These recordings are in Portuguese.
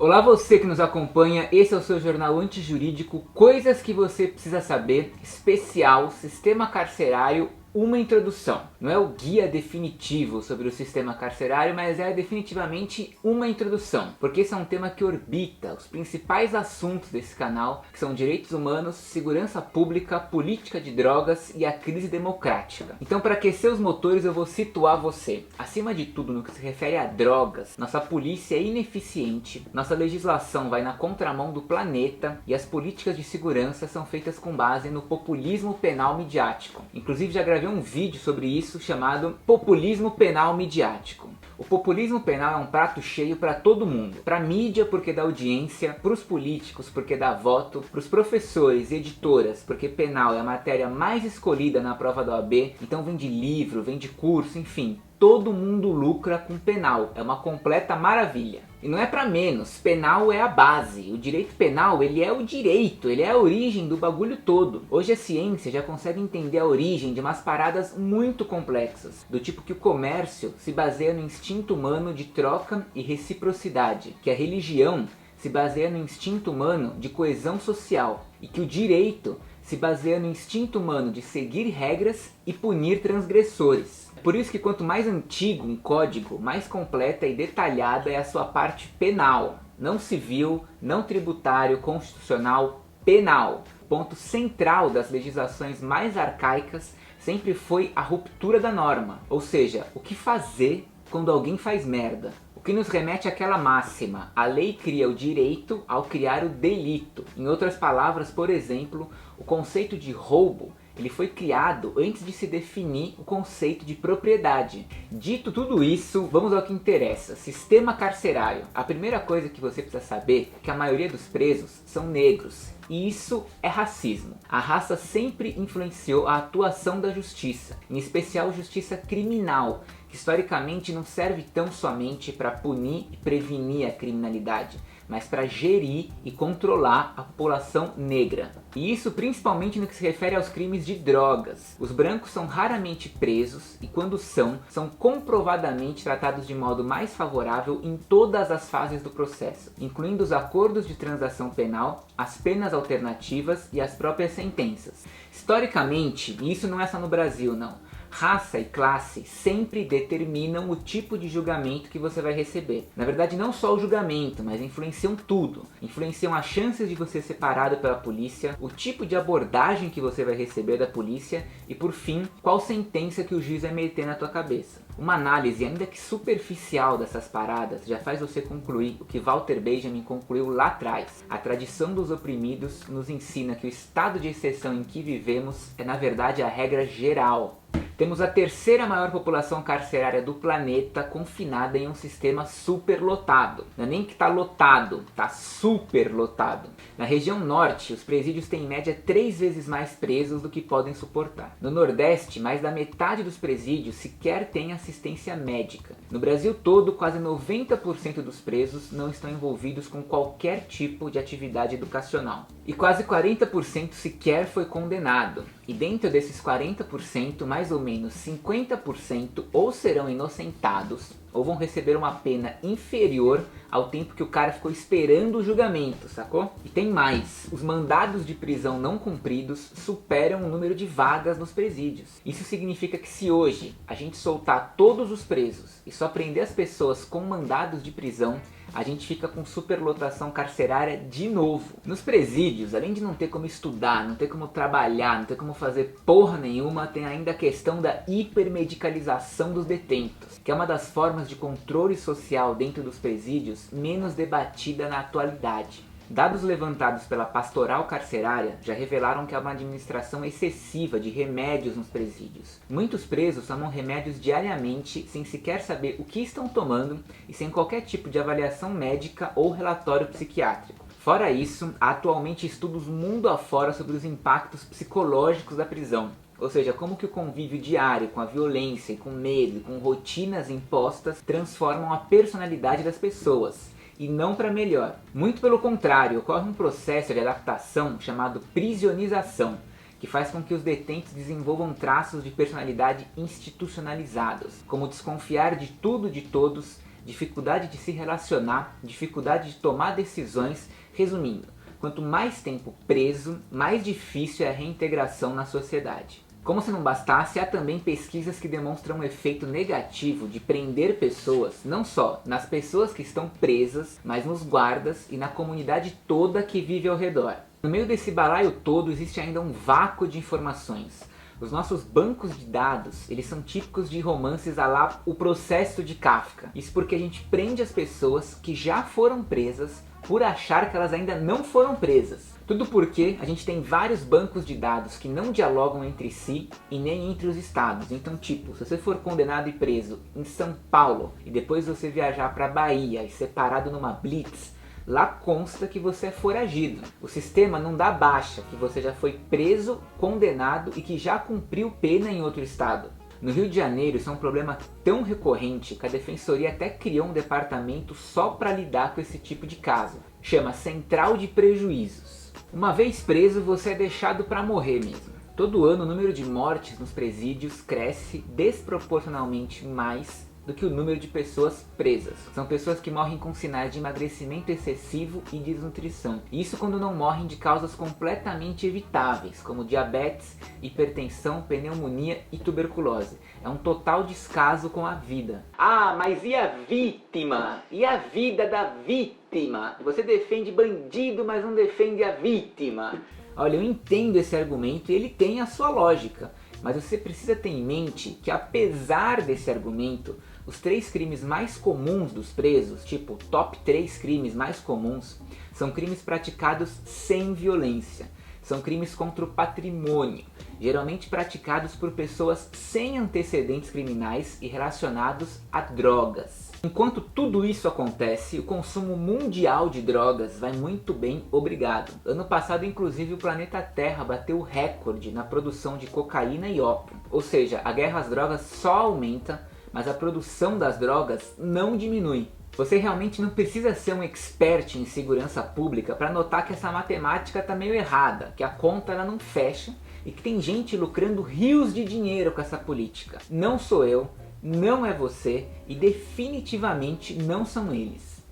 Olá você que nos acompanha, esse é o seu jornal antijurídico, coisas que você precisa saber, especial, sistema carcerário, uma introdução. Não é o guia definitivo sobre o sistema carcerário, mas é definitivamente uma introdução, porque esse é um tema que orbita os principais assuntos desse canal, que são direitos humanos, segurança pública, política de drogas e a crise democrática. Então, para aquecer os motores, eu vou situar você. Acima de tudo, no que se refere a drogas, nossa polícia é ineficiente, nossa legislação vai na contramão do planeta e as políticas de segurança são feitas com base no populismo penal midiático. Inclusive, já gravei um vídeo sobre isso chamado Populismo Penal Midiático. O populismo penal é um prato cheio para todo mundo. Para a mídia, porque dá audiência, para os políticos, porque dá voto, para os professores e editoras, porque penal é a matéria mais escolhida na prova da OAB, então vende livro, vende curso, enfim. Todo mundo lucra com penal, é uma completa maravilha. E não é para menos, penal é a base. O direito penal, ele é o direito, ele é a origem do bagulho todo. Hoje a ciência já consegue entender a origem de umas paradas muito complexas, do tipo que o comércio se baseia no instinto humano de troca e reciprocidade, que a religião se baseia no instinto humano de coesão social, e que o direito se baseia no instinto humano de seguir regras e punir transgressores. Por isso que quanto mais antigo um código, mais completa e detalhada é a sua parte penal. Não civil, não tributário, constitucional, penal. O ponto central das legislações mais arcaicas sempre foi a ruptura da norma. Ou seja, o que fazer quando alguém faz merda. O que nos remete àquela máxima: a lei cria o direito ao criar o delito. Em outras palavras, por exemplo, o conceito de roubo ele foi criado antes de se definir o conceito de propriedade. Dito tudo isso, vamos ao que interessa: sistema carcerário. A primeira coisa que você precisa saber é que a maioria dos presos são negros. E isso é racismo. A raça sempre influenciou a atuação da justiça, em especial justiça criminal, que historicamente não serve tão somente para punir e prevenir a criminalidade, mas para gerir e controlar a população negra. E isso principalmente no que se refere aos crimes de drogas. Os brancos são raramente presos e quando são comprovadamente tratados de modo mais favorável em todas as fases do processo, incluindo os acordos de transação penal, as penas alternativas e as próprias sentenças. Historicamente, e isso não é só no Brasil não, raça e classe sempre determinam o tipo de julgamento que você vai receber. Na verdade, não só o julgamento, mas influenciam tudo. Influenciam as chances de você ser parado pela polícia, o tipo de abordagem que você vai receber da polícia e, por fim, qual sentença que o juiz vai meter na tua cabeça. Uma análise, ainda que superficial, dessas paradas já faz você concluir o que Walter Benjamin concluiu lá atrás. A tradição dos oprimidos nos ensina que o estado de exceção em que vivemos é, na verdade, a regra geral. Temos a terceira maior população carcerária do planeta confinada em um sistema superlotado. Não é nem que está lotado, está superlotado. Na região norte, os presídios têm em média 3 vezes mais presos do que podem suportar. No nordeste, mais da metade dos presídios sequer tem assistência médica. No Brasil todo, quase 90% dos presos não estão envolvidos com qualquer tipo de atividade educacional. E quase 40% sequer foi condenado. E dentro desses 40%, mais ou menos 50% ou serão inocentados ou vão receber uma pena inferior ao tempo que o cara ficou esperando o julgamento, sacou? E tem mais, os mandados de prisão não cumpridos superam o número de vagas nos presídios. Isso significa que se hoje a gente soltar todos os presos e só prender as pessoas com mandados de prisão, a gente fica com superlotação carcerária de novo. Nos presídios, além de não ter como estudar, não ter como trabalhar, não ter como fazer porra nenhuma, tem ainda a questão da hipermedicalização dos detentos, que é uma das formas de controle social dentro dos presídios menos debatida na atualidade. Dados levantados pela Pastoral Carcerária já revelaram que há uma administração excessiva de remédios nos presídios. Muitos presos tomam remédios diariamente sem sequer saber o que estão tomando e sem qualquer tipo de avaliação médica ou relatório psiquiátrico. Fora isso, há atualmente estudos mundo afora sobre os impactos psicológicos da prisão. Ou seja, como que o convívio diário com a violência, com medo, com rotinas impostas transformam a personalidade das pessoas. E não para melhor. Muito pelo contrário, ocorre um processo de adaptação chamado prisionização, que faz com que os detentos desenvolvam traços de personalidade institucionalizados, como desconfiar de tudo e de todos, dificuldade de se relacionar, dificuldade de tomar decisões. Resumindo, quanto mais tempo preso, mais difícil é a reintegração na sociedade. Como se não bastasse, há também pesquisas que demonstram um efeito negativo de prender pessoas, não só nas pessoas que estão presas, mas nos guardas e na comunidade toda que vive ao redor. No meio desse balaio todo existe ainda um vácuo de informações. Os nossos bancos de dados, eles são típicos de romances à la O Processo de Kafka. Isso porque a gente prende as pessoas que já foram presas por achar que elas ainda não foram presas. Tudo porque a gente tem vários bancos de dados que não dialogam entre si e nem entre os estados. Então, tipo, se você for condenado e preso em São Paulo e depois você viajar para Bahia e ser parado numa blitz, lá consta que você é foragido. O sistema não dá baixa que você já foi preso, condenado e que já cumpriu pena em outro estado. No Rio de Janeiro isso é um problema tão recorrente que a Defensoria até criou um departamento só para lidar com esse tipo de caso. Chama Central de Prejuízos. Uma vez preso, você é deixado para morrer mesmo. Todo ano o número de mortes nos presídios cresce desproporcionalmente mais do que o número de pessoas presas. São pessoas que morrem com sinais de emagrecimento excessivo e desnutrição. Isso quando não morrem de causas completamente evitáveis, como diabetes, hipertensão, pneumonia e tuberculose. É um total descaso com a vida. Ah, mas e a vítima? E a vida da vítima? Você defende bandido, mas não defende a vítima. Olha, eu entendo esse argumento e ele tem a sua lógica. Mas você precisa ter em mente que, apesar desse argumento, os 3 crimes mais comuns dos presos, tipo top 3 crimes mais comuns, são crimes praticados sem violência. São crimes contra o patrimônio, geralmente praticados por pessoas sem antecedentes criminais e relacionados a drogas. Enquanto tudo isso acontece, o consumo mundial de drogas vai muito bem, obrigado. Ano passado, inclusive, o planeta Terra bateu o recorde na produção de cocaína e ópio. Ou seja, a guerra às drogas só aumenta, mas a produção das drogas não diminui. Você realmente não precisa ser um expert em segurança pública para notar que essa matemática está meio errada, que a conta ela não fecha e que tem gente lucrando rios de dinheiro com essa política. Não sou eu, não é você e definitivamente não são eles.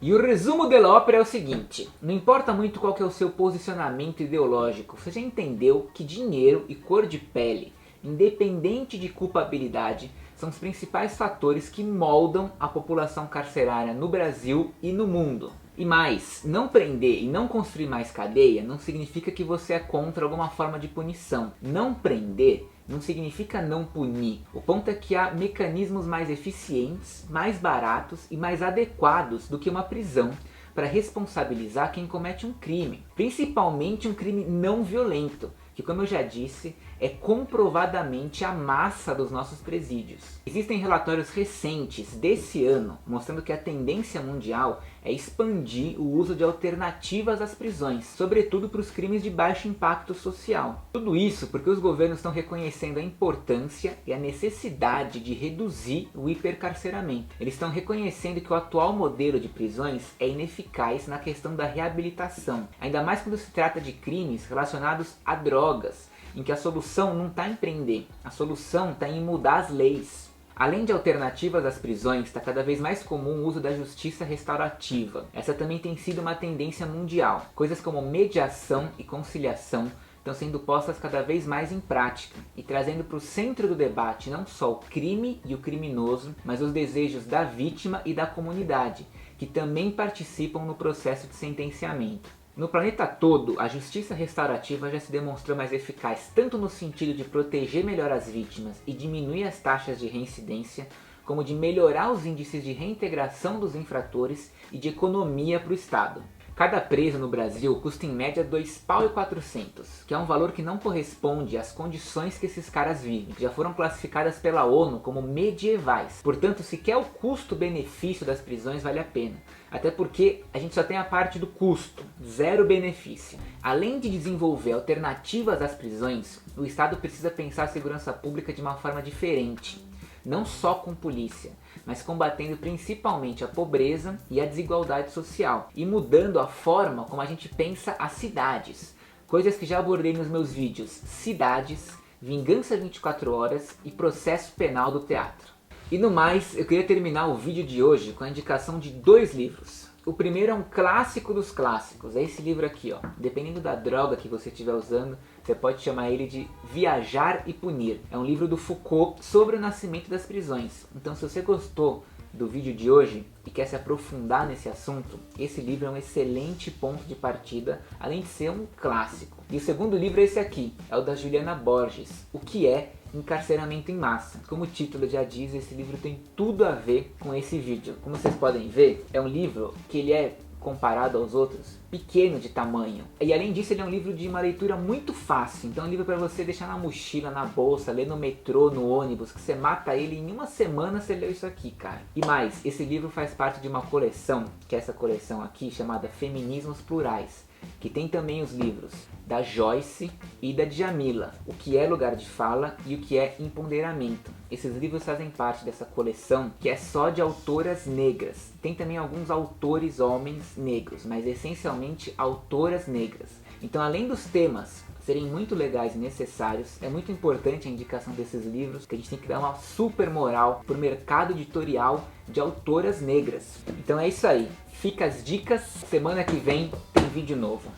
E o resumo da ópera é o seguinte: não importa muito qual que é o seu posicionamento ideológico, você já entendeu que dinheiro e cor de pele, independente de culpabilidade, são os principais fatores que moldam a população carcerária no Brasil e no mundo. E mais, não prender e não construir mais cadeia não significa que você é contra alguma forma de punição. Não prender não significa não punir. O ponto é que há mecanismos mais eficientes, mais baratos e mais adequados do que uma prisão para responsabilizar quem comete um crime. Principalmente um crime não violento, que, como eu já disse, é comprovadamente a massa dos nossos presídios. Existem relatórios recentes desse ano mostrando que a tendência mundial é expandir o uso de alternativas às prisões, sobretudo para os crimes de baixo impacto social. Tudo isso porque os governos estão reconhecendo a importância e a necessidade de reduzir o hipercarceramento. Eles estão reconhecendo que o atual modelo de prisões é ineficaz na questão da reabilitação, ainda mais quando se trata de crimes relacionados a drogas, em que a solução não está em prender, a solução está em mudar as leis. Além de alternativas às prisões, está cada vez mais comum o uso da justiça restaurativa. Essa também tem sido uma tendência mundial. Coisas como mediação e conciliação estão sendo postas cada vez mais em prática e trazendo para o centro do debate não só o crime e o criminoso, mas os desejos da vítima e da comunidade, que também participam no processo de sentenciamento. No planeta todo, a justiça restaurativa já se demonstrou mais eficaz tanto no sentido de proteger melhor as vítimas e diminuir as taxas de reincidência, como de melhorar os índices de reintegração dos infratores e de economia para o Estado. Cada preso no Brasil custa em média R$ 2.400, que é um valor que não corresponde às condições que esses caras vivem, que já foram classificadas pela ONU como medievais. Portanto, sequer o custo-benefício das prisões vale a pena. Até porque a gente só tem a parte do custo, zero benefício. Além de desenvolver alternativas às prisões, o Estado precisa pensar a segurança pública de uma forma diferente. Não só com polícia, mas combatendo principalmente a pobreza e a desigualdade social e mudando a forma como a gente pensa as cidades. Coisas que já abordei nos meus vídeos Cidades, Vingança 24 Horas e Processo Penal do Teatro. E no mais, eu queria terminar o vídeo de hoje com a indicação de 2 livros. O primeiro é um clássico dos clássicos, é esse livro aqui, ó. Dependendo da droga que você estiver usando, você pode chamar ele de Viajar e Punir. É um livro do Foucault sobre o nascimento das prisões. Então, se você gostou do vídeo de hoje e quer se aprofundar nesse assunto, esse livro é um excelente ponto de partida, além de ser um clássico. E o segundo livro é esse aqui, é o da Juliana Borges, O que é Encarceramento em Massa. Como o título já diz, esse livro tem tudo a ver com esse vídeo. Como vocês podem ver, é um livro que ele é, comparado aos outros, pequeno de tamanho. E além disso, ele é um livro de uma leitura muito fácil. Então é um livro para você deixar na mochila, na bolsa, ler no metrô, no ônibus, que você mata ele em uma semana você leu isso aqui, cara. E mais, esse livro faz parte de uma coleção, que é essa coleção aqui, chamada Feminismos Plurais, que tem também os livros da Joyce e da Djamila, O que é Lugar de Fala e O que é Empoderamento. Esses livros fazem parte dessa coleção que é só de autoras negras. Tem também alguns autores homens negros, mas essencialmente autoras negras. Então, além dos temas serem muito legais e necessários, é muito importante a indicação desses livros, que a gente tem que dar uma super moral pro mercado editorial de autoras negras. Então é isso aí, fica as dicas, semana que vem tem vídeo novo.